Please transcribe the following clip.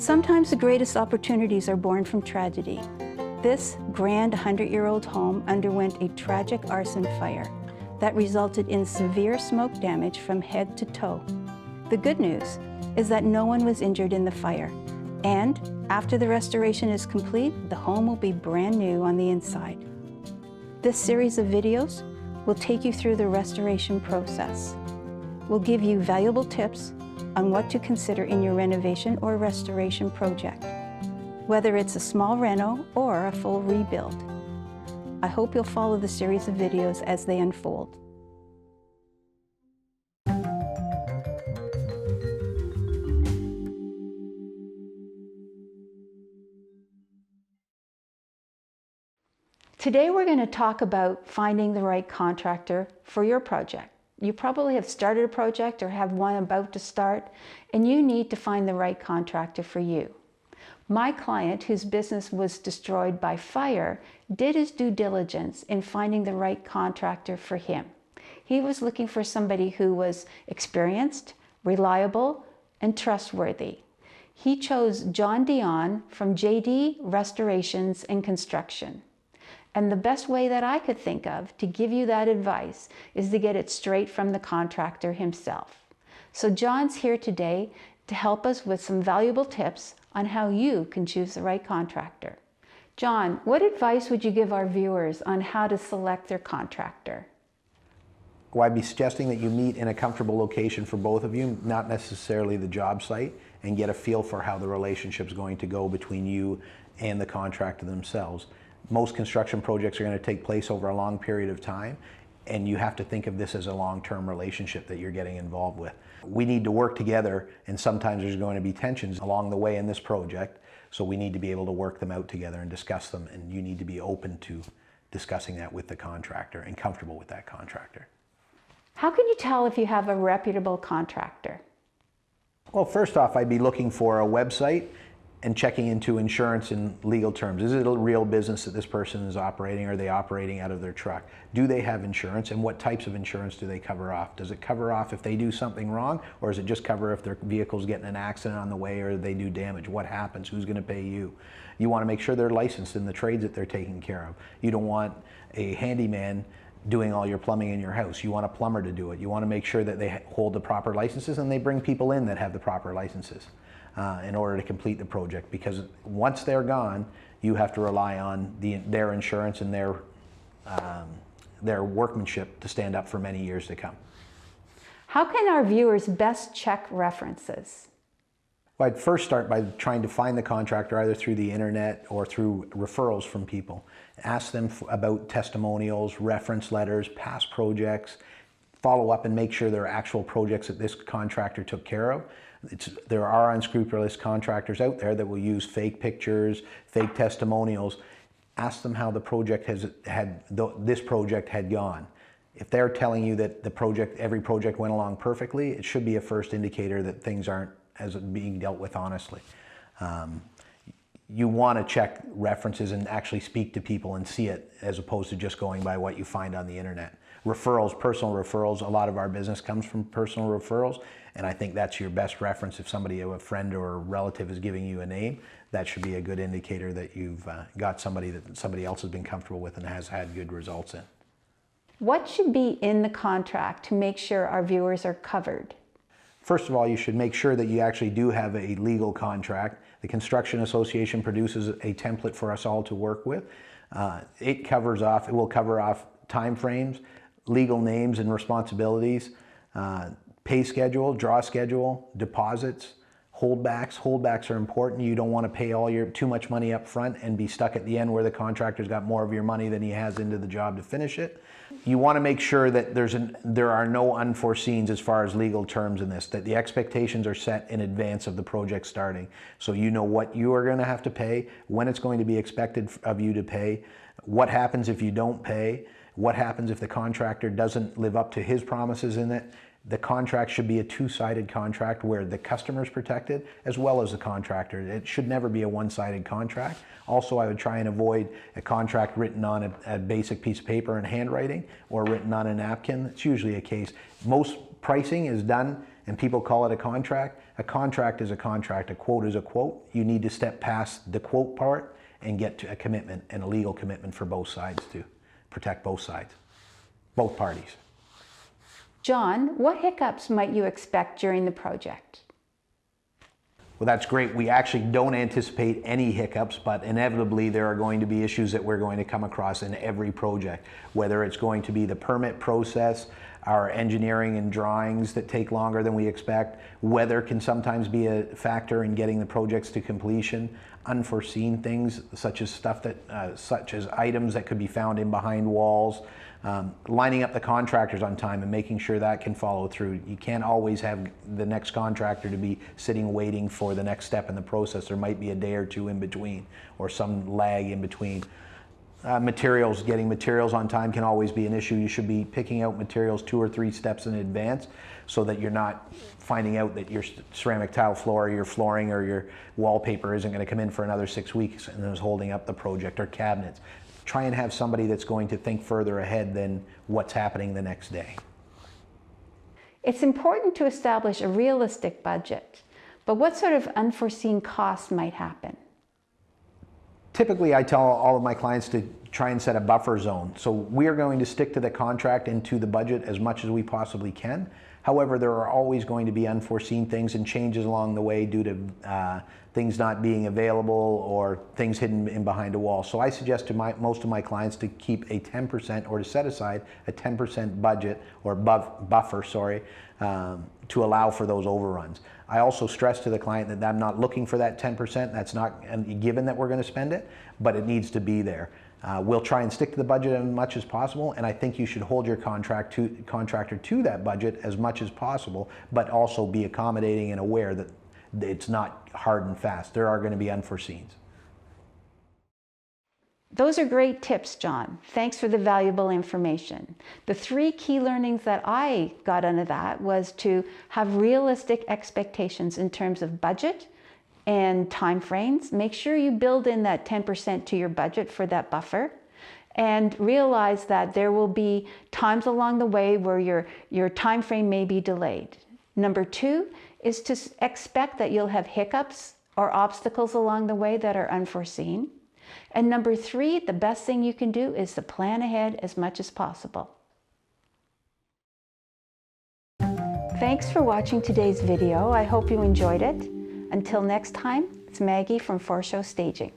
Sometimes the greatest opportunities are born from tragedy. This grand 100-year-old home underwent a tragic arson fire that resulted in severe smoke damage from head to toe. The good news is that no one was injured in the fire, and after the restoration is complete, the home will be brand new on the inside. This series of videos will take you through the restoration process. We'll give you valuable tips on what to consider in your renovation or restoration project, whether it's a small reno or a full rebuild. I hope you'll follow the series of videos as they unfold. Today we're going to talk about finding the right contractor for your project. You probably have started a project or have one about to start, and you need to find the right contractor for you. My client, whose business was destroyed by fire, did his due diligence in finding the right contractor for him. He was looking for somebody who was experienced, reliable, and trustworthy. He chose John Dionne from JD Restorations and Construction. And the best way that I could think of to give you that advice is to get it straight from the contractor himself. So John's here today to help us with some valuable tips on how you can choose the right contractor. John, what advice would you give our viewers on how to select their contractor? Well, I'd be suggesting that you meet in a comfortable location for both of you, not necessarily the job site, and get a feel for how the relationship's going to go between you and the contractor themselves. Most construction projects are going to take place over a long period of time, and you have to think of this as a long-term relationship that you're getting involved with. We need to work together, and sometimes there's going to be tensions along the way in this project, so we need to be able to work them out together and discuss them, and you need to be open to discussing that with the contractor and comfortable with that contractor. How can you tell if you have a reputable contractor? Well, first off, I'd be looking for a website and checking into insurance and legal terms. Is it a real business that this person is operating? Are they operating out of their truck? Do they have insurance, and what types of insurance do they cover off? Does it cover off if they do something wrong, or does it just cover if their vehicle's getting an accident on the way or they do damage? What happens? Who's going to pay you? You want to make sure they're licensed in the trades that they're taking care of. You don't want a handyman doing all your plumbing in your house. You want a plumber to do it. You want to make sure that they hold the proper licenses and they bring people in that have the proper licenses. In order to complete the project, because once they're gone, you have to rely on their insurance and their workmanship to stand up for many years to come. How can our viewers best check references? Well, I'd first start by trying to find the contractor either through the internet or through referrals from people. Ask them about testimonials, reference letters, past projects. Follow up and make sure there are actual projects that this contractor took care of. There are unscrupulous contractors out there that will use fake pictures, fake testimonials. Ask them how the project this project had gone. If they're telling you that every project went along perfectly, it should be a first indicator that things aren't being dealt with honestly. You want to check references and actually speak to people and see it, as opposed to just going by what you find on the internet. Referrals, personal referrals, a lot of our business comes from personal referrals, and I think that's your best reference. If a friend or a relative is giving you a name, that should be a good indicator that you've got somebody that somebody else has been comfortable with and has had good results in. What should be in the contract to make sure our viewers are covered? First of all, you should make sure that you actually do have a legal contract. The Construction Association produces a template for us all to work with. It will cover off timeframes, legal names and responsibilities, pay schedule, draw schedule, deposits, holdbacks. Holdbacks are important. You don't want to pay too much money up front and be stuck at the end where the contractor's got more of your money than he has into the job to finish it. You want to make sure that there are no unforeseens as far as legal terms in this, that the expectations are set in advance of the project starting. So you know what you are going to have to pay, when it's going to be expected of you to pay, what happens if you don't pay, what happens if the contractor doesn't live up to his promises in it. The contract should be a two-sided contract where the customer is protected as well as the contractor. It should never be a one-sided contract. Also, I would try and avoid a contract written on a basic piece of paper in handwriting or written on a napkin. It's usually a case. Most pricing is done and people call it a contract. A contract is a contract, a quote is a quote. You need to step past the quote part and get to a commitment, and a legal commitment for both sides to protect both sides, both parties. John, what hiccups might you expect during the project? Well, that's great. We actually don't anticipate any hiccups, but inevitably there are going to be issues that we're going to come across in every project, whether it's going to be the permit process, our engineering and drawings that take longer than we expect. Weather can sometimes be a factor in getting the projects to completion. Unforeseen things such as such as items that could be found in behind walls. Lining up the contractors on time and making sure that can follow through. You can't always have the next contractor to be sitting waiting for the next step in the process. There might be a day or two in between, or some lag in between. Materials, getting materials on time can always be an issue. You should be picking out materials 2 or 3 steps in advance so that you're not finding out that your ceramic tile floor, or your flooring, or your wallpaper isn't going to come in for another 6 weeks and is holding up the project, or cabinets. Try and have somebody that's going to think further ahead than what's happening the next day. It's important to establish a realistic budget, but what sort of unforeseen costs might happen? Typically, I tell all of my clients to try and set a buffer zone. So we are going to stick to the contract and to the budget as much as we possibly can. However, there are always going to be unforeseen things and changes along the way due to things not being available or things hidden in behind a wall. So I suggest to most of my clients to keep a 10%, or to set aside a 10% budget or buffer, to allow for those overruns. I also stress to the client that I'm not looking for that 10%. That's not given that we're going to spend it, but it needs to be there. We'll try and stick to the budget as much as possible, and I think you should hold your contractor to that budget as much as possible, but also be accommodating and aware that it's not hard and fast. There are going to be unforeseens. Those are great tips, John. Thanks for the valuable information. The 3 key learnings that I got out of that was to have realistic expectations in terms of budget and time frames. Make sure you build in that 10% to your budget for that buffer, and realize that there will be times along the way where your time frame may be delayed. Number 2 is to expect that you'll have hiccups or obstacles along the way that are unforeseen. And number 3, the best thing you can do is to plan ahead as much as possible. Thanks for watching today's video. I hope you enjoyed it. Until next time, it's Maggie from ForShow Staging.